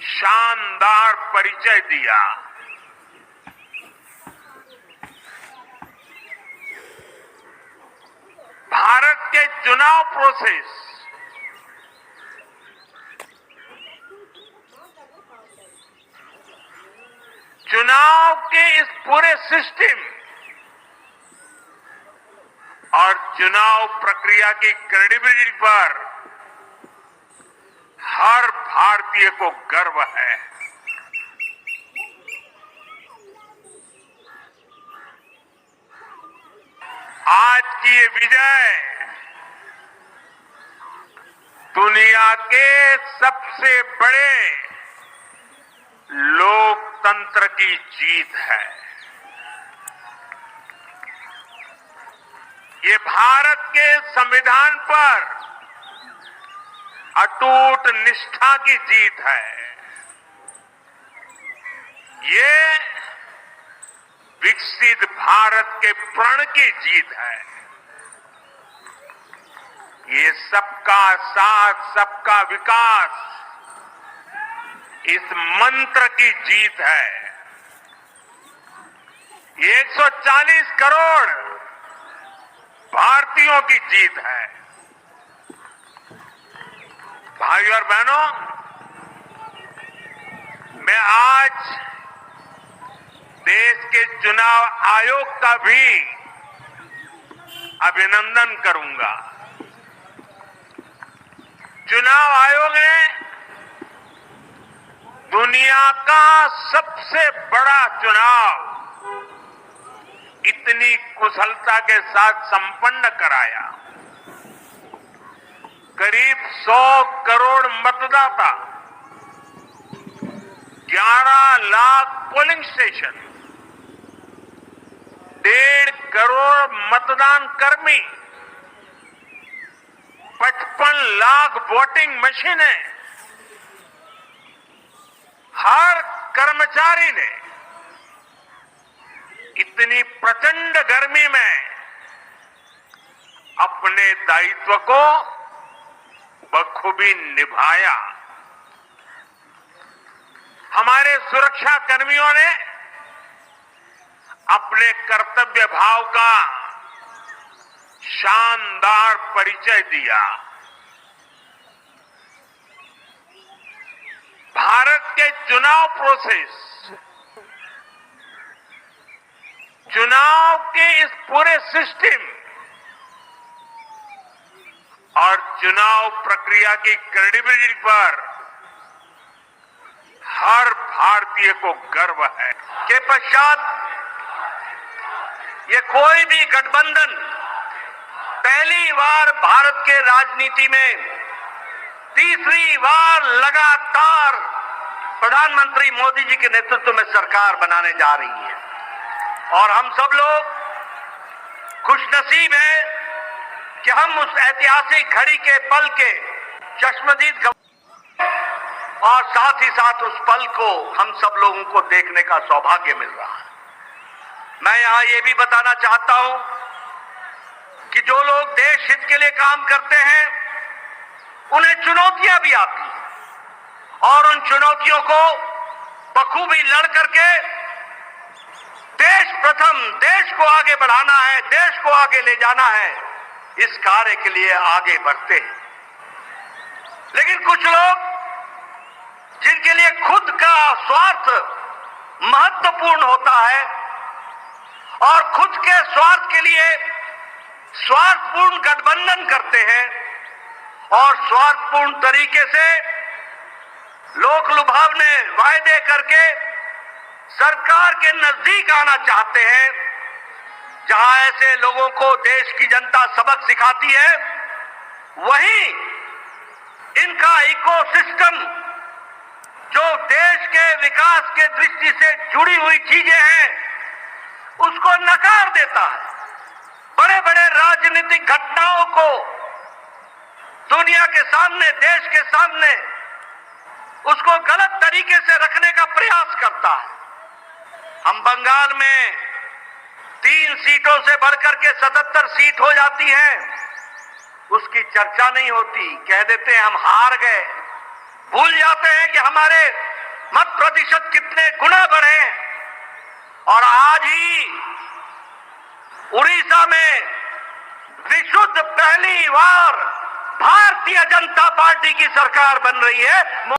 शानदार परिचय दिया। भारत के चुनाव प्रोसेस चुनाव के इस पूरे सिस्टम और चुनाव प्रक्रिया की क्रेडिबिलिटी पर हर भारतीय को गर्व है। आज की ये विजय दुनिया के सबसे बड़े लोकतंत्र की जीत है। ये भारत के संविधान पर अटूट निष्ठा की जीत है। ये विकसित भारत के प्रण की जीत है। ये सबका साथ सबका विकास इस मंत्र की जीत है। ये 140 करोड़ भारतीयों की जीत है। भाइयों और बहनों, मैं आज देश के चुनाव आयोग का भी अभिनंदन करूंगा। चुनाव आयोग ने दुनिया का सबसे बड़ा चुनाव इतनी कुशलता के साथ संपन्न कराया। करीब 100 करोड़ मतदाता, 11 लाख पोलिंग स्टेशन, 1.5 करोड़ मतदान कर्मी, 55 लाख वोटिंग मशीनें, हर कर्मचारी ने इतनी प्रचंड गर्मी में अपने दायित्व को बखूबी निभाया। हमारे सुरक्षा कर्मियों ने अपने कर्तव्य भाव का शानदार परिचय दिया। भारत के चुनाव प्रोसेस चुनाव के इस पूरे सिस्टम और चुनाव प्रक्रिया की क्रेडिबिलिटी पर हर भारतीय को गर्व है। के पश्चात ये कोई भी गठबंधन पहली बार भारत के राजनीति में तीसरी बार लगातार प्रधानमंत्री मोदी जी के नेतृत्व में सरकार बनाने जा रही है। और हम सब लोग खुशनसीब हैं कि हम उस ऐतिहासिक घड़ी के पल के चश्मदीद और साथ ही साथ उस पल को हम सब लोगों को देखने का सौभाग्य मिल रहा है। मैं यहां ये भी बताना चाहता हूं कि जो लोग देश हित के लिए काम करते हैं उन्हें चुनौतियां भी आती हैं और उन चुनौतियों को बखूबी लड़ करके देश प्रथम, देश को आगे बढ़ाना है, देश को आगे ले जाना है, इस कार्य के लिए आगे बढ़ते हैं। लेकिन कुछ लोग जिनके लिए खुद का स्वार्थ महत्वपूर्ण होता है और खुद के स्वार्थ के लिए स्वार्थपूर्ण गठबंधन करते हैं और स्वार्थपूर्ण तरीके से लोक लुभावने वायदे करके सरकार के नजदीक आना चाहते हैं। जहां ऐसे लोगों को देश की जनता सबक सिखाती है, वहीं इनका इकोसिस्टम जो देश के विकास के दृष्टि से जुड़ी हुई चीजें हैं उसको नकार देता है। बड़े बड़े राजनीतिक घटनाओं को दुनिया के सामने, देश के सामने उसको गलत तरीके से रखने का प्रयास करता है। हम बंगाल में 3 सीटों से बढ़कर के 77 सीट हो जाती है, उसकी चर्चा नहीं होती। कह देते हैं हम हार गए, भूल जाते हैं कि हमारे मत प्रतिशत कितने गुना बढ़े और आज ही उड़ीसा में विशुद्ध पहली बार भारतीय जनता पार्टी की सरकार बन रही है।